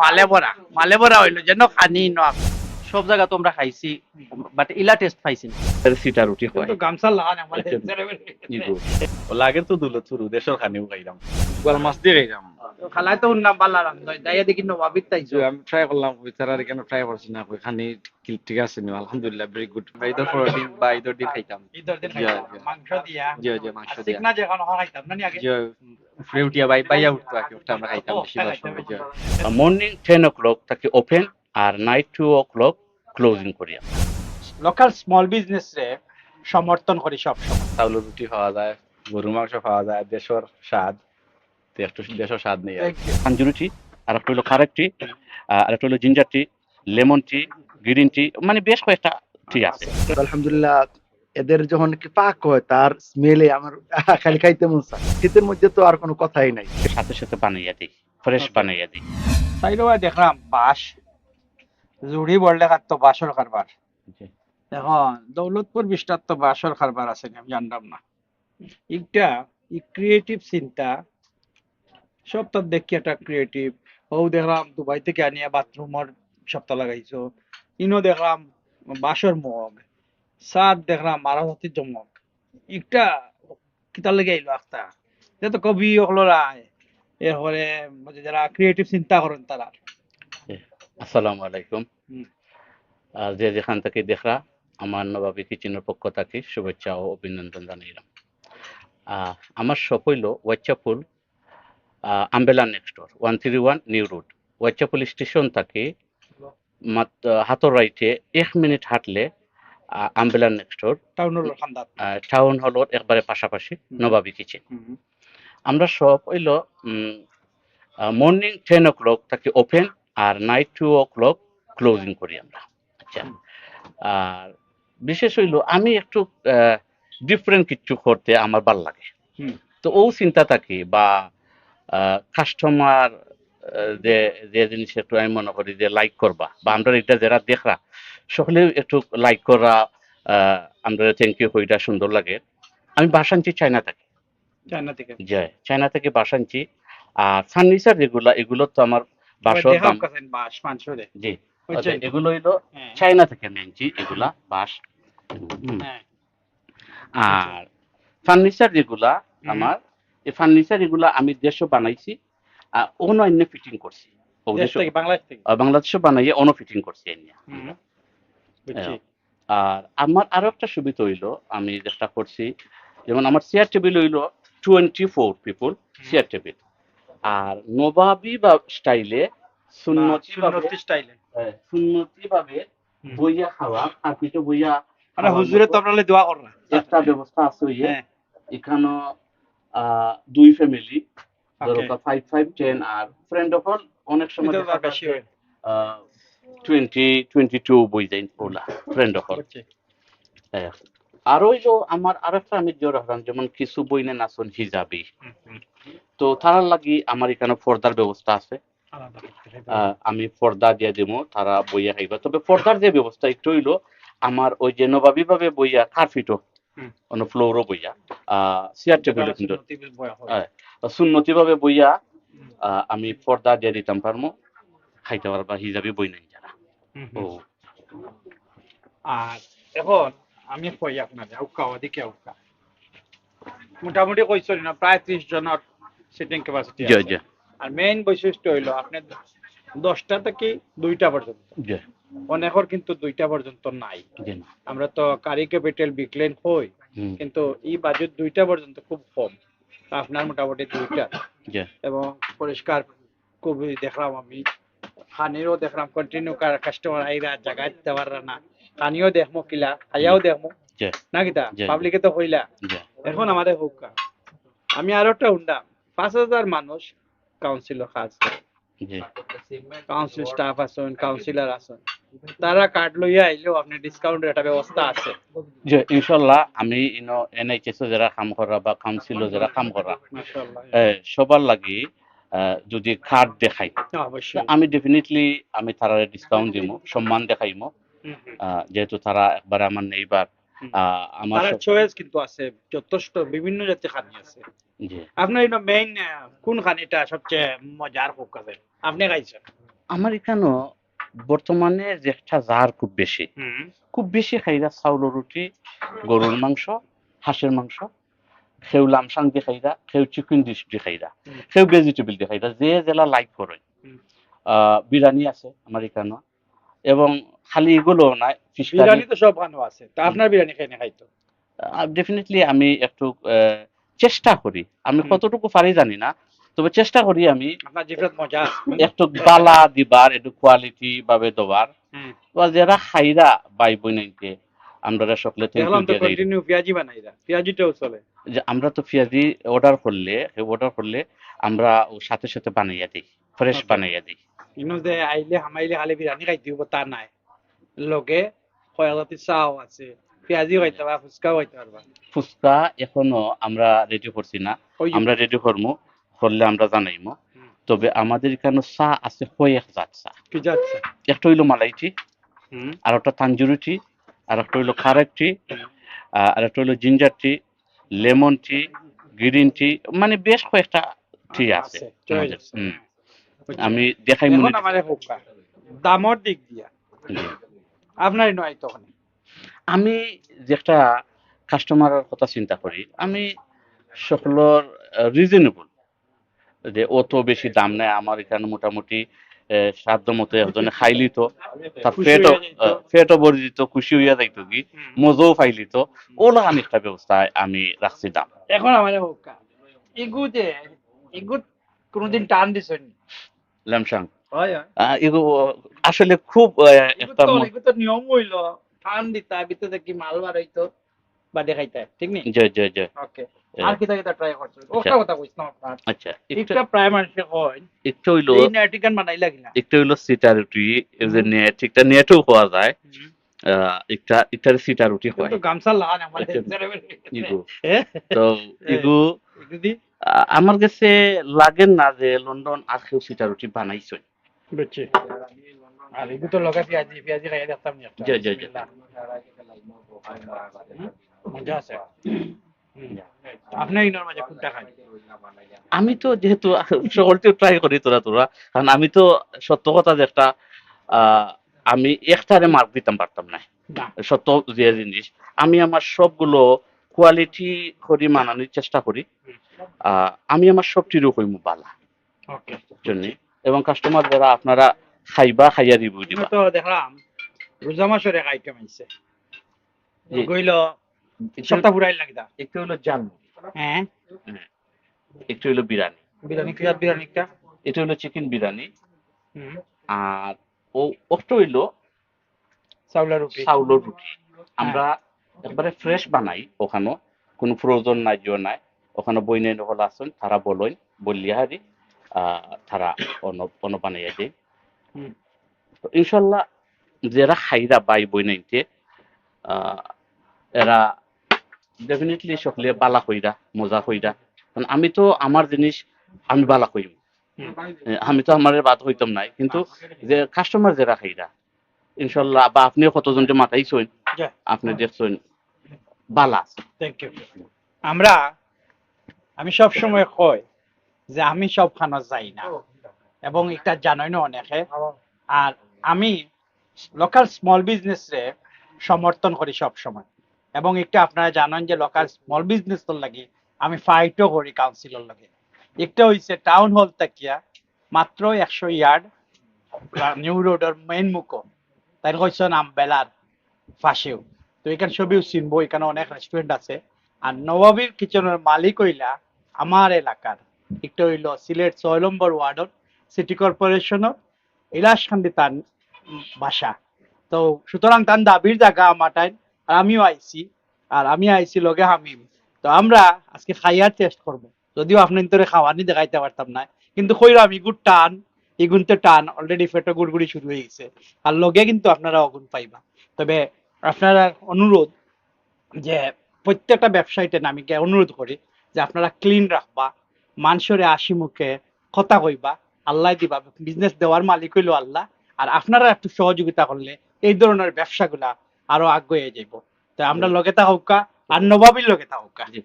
মালে ভরা হইলো যেন খানি ন সব জায়গা তো আমরা খাইছি, বাট ইলা টেস্ট পাইছি না। সিটা রুটি হয় কিন্তু গামছা লাগান আমাদের লাগে তো দুলো থুরু দেশের খানিও খাইলাম গোয়াল মাছ দিয়ে খাইলাম। খালাই তো উন্না বালা রাম দাইয়া দেখি নবাবিত তাইছো আমি ট্রাই করলাম, বিচারার এখানে ট্রাই করছি না, ওইখানে ঠিক আছে নি, আলহামদুলিল্লাহ ভেরি গুড। ঈদের পরের দিন বা ঈদের দিন খাইতাম। ঈদের দিন জি, খাইতাম, জি। মাংস দিয়া জি, জি, মাংস দিয়া। সিকনা যে খানো খাইতাম না নি আগে জি, উপরে উঠিয়া বাইয়া উঠতো আগে, ওটা আমরা খাইতাম বেশিরভাগ সময়। জি। মর্নিং 10 o'clock থাকে ওপেন আর নাইট 2 o'clock ক্লোজিং করি আমরা। লোকাল স্মল বিজনেস রে সমর্থন করি সব সময়। চাউলের রুটি খাওয়া যায়, গরু মাংস খাওয়া যায়, দেশের স্বাদ তো একটু দেশের স্বাদ নেই আর পাঞ্জুরি টি, আর একটা হলো খারেক টি, আর একটা হলো ginger tea, lemon tea, green tea, মানে বেশ কয়েকটা টি আছে। আলহামদুলিল্লাহ, এদের যখন কি পাক হয় তার স্মেলে আমার খালি খাইতে মন চায়। শীতের মধ্যে তো আর কোনো কথাই নাই। সাথে সাথে বানাইয়া দিই, ফ্রেশ বানাইয়া দিই। সাইডে দেখলাম বাঁশ জুড়ি বললে তো বাঁশর কারবার। জি। এখন দৌলতপুর বিস্তার তো বাঁশর কারবার আছে আমি জানতাম না। একটা ক্রিয়েটিভ চিন্তা সব তো দেখি একটা ক্রিয়েটিভ। ও দেখলাম দুবাই থেকে আনিয়া বাথরুমের সপ্তাহ লাগাইছো। ইনো দেখলাম বাঁশর মগ, সাদ দেখলাম মারামতির জমক। একটা কিতার লেগে আইলো একটা এটা তো কবি হলরায় এরপরে যারা ক্রিয়েটিভ চিন্তা করেন তারা। জি। আসসালামু আলাইকুম। হুম। আর যে যেখান থেকে দেখা আমার নবাবী কিচেনের পক্ষ থেকে শুভেচ্ছা ও অভিনন্দন জানাইলাম। আমার শপ হইল ওয়াইচাপুল আম্বেলা next door 131 new road. Whitechapel station থেকে হাতর রাইটে 1 মিনিট হাঁটলে আম্বেলা নেক্সট ডোর টাউন হল খান্দাত। টাউন হলের একবারে পাশাপাশি নবাবী কিচেন। আমরা সব হইল মর্নিং 10 o'clock থেকে ওপেন আর নাইট 2 o'clock ক্লোজিং করি আমরা। আচ্ছা, আর বিশেষ হইল আমি একটু ডিফারেন্ট কিছু করতে আমার ভাল লাগে। তো ও চিন্তা থাকি বা কাস্টমার যে যে জিনিস একটু আমি মনে করি যে লাইক করবা বা আমরা এটা যারা দেখরা সকলেও একটু লাইক করা, আমরা থ্যাংক ইউ কইটা সুন্দর লাগে। আমি বাসাঞ্চি চায়না থাকি, চায়না থেকে জয় চায়না থেকে বাসাঞ্চি। আর ফার্নিচার যেগুলা এগুলো তো আমার বাসর দেখাম দাম। কাছেন বাঁশ মাংস রে। জি, ওই আচ্ছা, চাইনা। এগুলো হইলো হ্যাঁ। চায়না থেকে আমি আনছি এগুলা বাঁশ। হ্যাঁ। আর ফার্নিচার যেগুলা আমার, এই ফার্নিচার এগুলা আমি দেশও বানাইছি, অন্য ফিটিং করছি। দেশ থেকে বাংলাদেশ থেকে। বাংলাদেশও বানাইয়ে অন্য ফিটিং করছি এনিয়া। বুঝছি। আর আমার আরো একটা সুবিধা হইলো আমি যেটা করছি, যেমন আমার চেয়ার টেবিল হইলো 24 পিপল চেয়ার টেবিল। আর নবাবী বা স্টাইলে সুন্নতি স্টাইলে সুন্নতি ভাবে বইয়া খাওয়া আর পিঠে বইয়া মানে হুজুরে তো আপনারা দোয়া করেন। একটা ব্যবস্থা আছে ইয়ে। হ্যাঁ। এখানে দুই ফ্যামিলি ধরো Okay. 5, 5, 10 আর ফ্রেন্ড অফ অল অনেক সময় এটা তো দেখা আর বেশি যায় হয়। 20, 22 বই যায় ওলা ফ্রেন্ড অফ অল। বুঝছি। আর হইলো আমার আরেকটা আমি জোর রাখলাম, যেমন কিছু বই নেন আসুন হিজাবি, তো তারা লাগি আমার এখানে পর্দার ব্যবস্থা আছে। আমি পর্দা দিয়ে দেবো, তারা বইয়া খাইবা। তবে পর্দার যে ব্যবস্থা একটু হইলো আমার ওই যে নবাবী ভাবে বইয়া কার্পিটও অন্য ফ্লোরও বইয়া চেয়ার টেবিল কিন্তু সুন্নতি ভাবে বইয়া আমি পর্দা দিয়ে দিতাম পারমো, খাইতে পারবা হিজাবি বই নাই যারা। ও আর এখন আমি কই আপনাদের উকা ওদিকে উকা মোটামুটি কইছলি না প্রায় 30 জনের সিটিং ক্যাপাসিটি জি আছে। জি আর মেইন বৈশিষ্ট্য হইলো আপনি 10টা থেকে 2টা পর্যন্ত। জি অনেকের কিন্তু 2টা পর্যন্ত নাই। জি না। আমরা তো কারি ক্যাপিটাল বিকলেন হই, কিন্তু এই বাজেট 2টা পর্যন্ত খুব কম। আপনার মোটামুটি 2টা জি এবং পরিষ্কার খুবই দেখলাম আমি। খানিরও দেখলাম কন্টিনিউ কাস্টমার আইরা জায়গা দিতে পাররা না, খানিও দেখমো কিলা খাইয়াও দেখমো জি না কিতা জি। পাবলিকে তো হইলা। জি এখন আমাদের হোক আমি আরো একটা উন্ডাম 5,000 মানুষ কাউন্সিলর কাজ করে। জি কাউন্সিল স্টাফ আছেন, কাউন্সিলর আছেন, তারা কার্ড লইয়া আইলেও আপনি ডিসকাউন্টের একটা ব্যবস্থা আছে। জি ইনশাল্লাহ আমি ইনো এনএইচএস যারা কাম করা বা কাউন্সিলও যারা কাম করা মাশাআল্লাহ। সবার লাগি যদি কার্ড দেখাই অবশ্যই আমি ডেফিনেটলি আমি তারা ডিসকাউন্ট দিব, সম্মান দেখাইমো। যেহেতু তারা একবার আমার নেইবার আমার তার চয়েস কিন্তু আছে যথেষ্ট বিভিন্ন জাতের খানি আছে। জি আপনার মেইন কোন খানিটা সবচেয়ে মজার হোক আছে আপনি খাইছেন? আমার এখানেও বর্তমানে যে একটা জার খুব বেশি খাইরা চাউলের রুটি, গরুর মাংস, হাঁসের মাংস, কেউ লামসাং দিয়ে খাইরা, কেউ চিকেন ডিশ দিয়ে খাইরা, কেউ ভেজিটেবল দিয়ে খাইরা, যে জেলা লাইক করে। বিরিয়ানি আছে আমার এখানে, এবং খালি এগুলো না, ফিশ কারি। বিরিয়ানি তো সব খানো আছে, তা আপনার বিরিয়ানি খাই না খাইতো? ডেফিনেটলি আমি একটু চেষ্টা করি, আমি হুম। কতটুকু পারি জানি না, তবে চেষ্টা করি আমি আপনার জিভে মজা আছে। একটু বালা দিবার, একটু কোয়ালিটি ভাবে দেবার। হুম। বা যারা খাইরা বাই বই নাইতে আমরা সকলে থ্যাংক দেখলাম ইউ তো দিয়ে যাই। কন্টিনিউ পেঁয়াজি বানাইরা, পেঁয়াজিটাও চলে। যে আমরা তো পেঁয়াজি অর্ডার করলে আমরা ওর সাথে সাথে বানাইয়া দিই, ফ্রেশ Okay. বানাইয়া দিই। ইনো যে আইলে হামাইলে খালি বিরিয়ানি খাইতে হইব তা নাই, লগে কয়লাতি চাও আছে, পেঁয়াজি খাইতে পারবা, ফুচকাও খাইতে পারবা। ফুচকা এখনো আমরা রেডি করছি না, ওই যে। আমরা রেডি করবো, করলে আমরা জানাইমো। হুম। তবে আমাদের এখানে চা আছে কয়েক জাত চা। কি যাচ্ছে? একটা হইলো মালাই টি, হুম। আর একটা তাঞ্জুরি টি, আর একটা হইলো খারেক টি, হুম। আর একটা হইলো ginger tea, lemon tea, green tea, মানে বেশ কয়েকটা টি আছে চয়েস আমাদের। আছে। হুম। বুঝছি। আমি দেখাই এখন মনে আমারে হোকা দামর দিক দিয়া জি। আপনারই নয় তখন। আমি যেটা কাস্টমারের কথা চিন্তা করি, আমি সকলের রিজনেবল, যে অত বেশি দাম নেই আমার এখানে, মোটামুটি সাধ্য মতো একজনে খাইলি তো তার খুশি হইয়া যাইতো। পেটও ভরে দিত, খুশি হইয়া যাইতো, কি হুম। মজাও পাইলি তো, ওলা আমি একটা ব্যবস্থায় আমি রাখছি দাম। এখন আমারে হোকা ইগু যে ইগু কোনদিন টান দিছেন? ল্যামসাং হয় হয়। এগো আসলে খুব একটা ইগু তো নিয়ম হইলো টান দিতা ভিতরে কি মাল বার হইতো বা দেখাইতে, ঠিক নেই? জয় জয় জয়। ওকে। আর কিতা কিতা ট্রাই করছো? ওটা কথা কইছ না আপনার। আচ্ছা, একটা প্রায় মানুষে হয় একটু হইলো এই নাটিকান বানাইলা কিনা। একটু হইলো সিটা রুটি, এই যে নেট, একটা নেটও পাওয়া যায়, একটা সিটা রুটি হয়। কিন্তু গামছা লাগান আমাদের ইগো এ তো ইগো একটু দি আমার কাছে লাগেন না যে লন্ডন আর কেউ সিটা রুটি বানাইছে। বুঝছি। আর এগুলো তো লগা পেঁয়াজি পেঁয়াজি খাইয়া দেখতাম নি একটা। জয় জয় জয়। মজা আছে। আপনি ইনোর মাঝে কোনটা খান? আমি তো যেহেতু সকলকে ট্রাই করি তোরা, কারণ আমি তো সত্য কথা যেটা, আমি একটারে মার্ক দিতাম পারতাম না, না। সত্য যে জিনিস, আমি আমার সবগুলো কোয়ালিটি করি মানানোর চেষ্টা করি। আমি আমার সবটিরও কইমু বালা ওকে। জন্য, এবং কাস্টমার যারা আপনারা খাইয়া রিভিউ দিবা। তো দেখলাম রোজা মাসের এক আইটেম আইছে। জি। কইল সপ্তাহ পুরাই লাগদা। একটু হলো জান, হ্যাঁ। একটু হলো বিরিয়ানি, বিরিয়ানি কি বিরিয়ানিটা? এটা হলো চিকেন বিরিয়ানি, হুম। আর ওটা হইলো চাউলের রুটি। চাউলের রুটি। আমরা একবারে ফ্রেশ বানাই, ওখানে কোনো ফ্রোজন নাই, নাই ওখানে বইনে হল আছেন, তারা বলইন বললিয়া হারি, তারা অন্য বানাইয়া দেয়। হুম। তো ইনশাল্লাহ যারা খাইরা বাই বই নাইতে, এরা ডেফিনেটলি সকলে বালা কইরা, মজা কইরা, কারণ আমি তো আমার জিনিস আমি বালা কইম, আমি তো আমার বাদ হইতাম নাই, কিন্তু যে কাস্টমার যারা খাইরা ইনশাল্লাহ, বা আপনিও কতজনকে মাতাইছেন, আপনি দেখছেন বালা আছে। Thank you. আমি সব সময় কই যে আমি সব খানা যাই না, এবং এটা জানোই না অনেকে। আর আমি লোকাল স্মল বিজনেস রে সমর্থন করি সব সময়, এবং একটা আপনারা জানেন যে লোকাল স্মল বিজনেস তোর লাগে আমি ফাইটও করি কাউন্সিলর লাগে। একটা হইছে টাউন হল তাকিয়া মাত্র 100 ইয়ার্ড নিউ রোডের মেইন মুখো, তাই কইছেন আমবেলার পাশেও। তো এখানে সবই চিনবো, এখানে অনেক রেস্টুরেন্ট আছে। আর নবাবীর কিচেনের মালিক হইলা আমার এলাকার, একটা হইল সিলেট 6 নম্বর ওয়ার্ডর সিটি কর্পোরেশনের ইলাসকান্দি তার বাসা। তো সুতরাং তার দাবির জায়গা আমাটাই, আর আমিও আইছি, আর আমি আইছি লগে হামিম। তো আমরা আজকে খাইয়ার টেস্ট করবো, যদিও আপনার তোরে খাওয়ানি দেখাইতে পারতাম না, কিন্তু কইরাম ইগুর টান, ইগুনতে টান অলরেডি ফেটো গুড়গুড়ি শুরু হয়ে গেছে, আর লগে কিন্তু আপনারা অগুন পাইবা। তবে আপনারা অনুরোধ যে প্রত্যেকটা ব্যবসায়ীতে আমি অনুরোধ করি যে আপনারা ক্লিন রাখবা, মানুষের হাসি মুখে কথা কইবা, আল্লাহ দিবা, বিজনেস দেওয়ার মালিক হইলো আল্লাহ। আর আপনারা একটু সহযোগিতা করলে এই ধরনের ব্যবসাগুলা আরো আগে যাইব। তো আমরা লগে থাকুকা, আর নবাবীর লগে থাকুকা।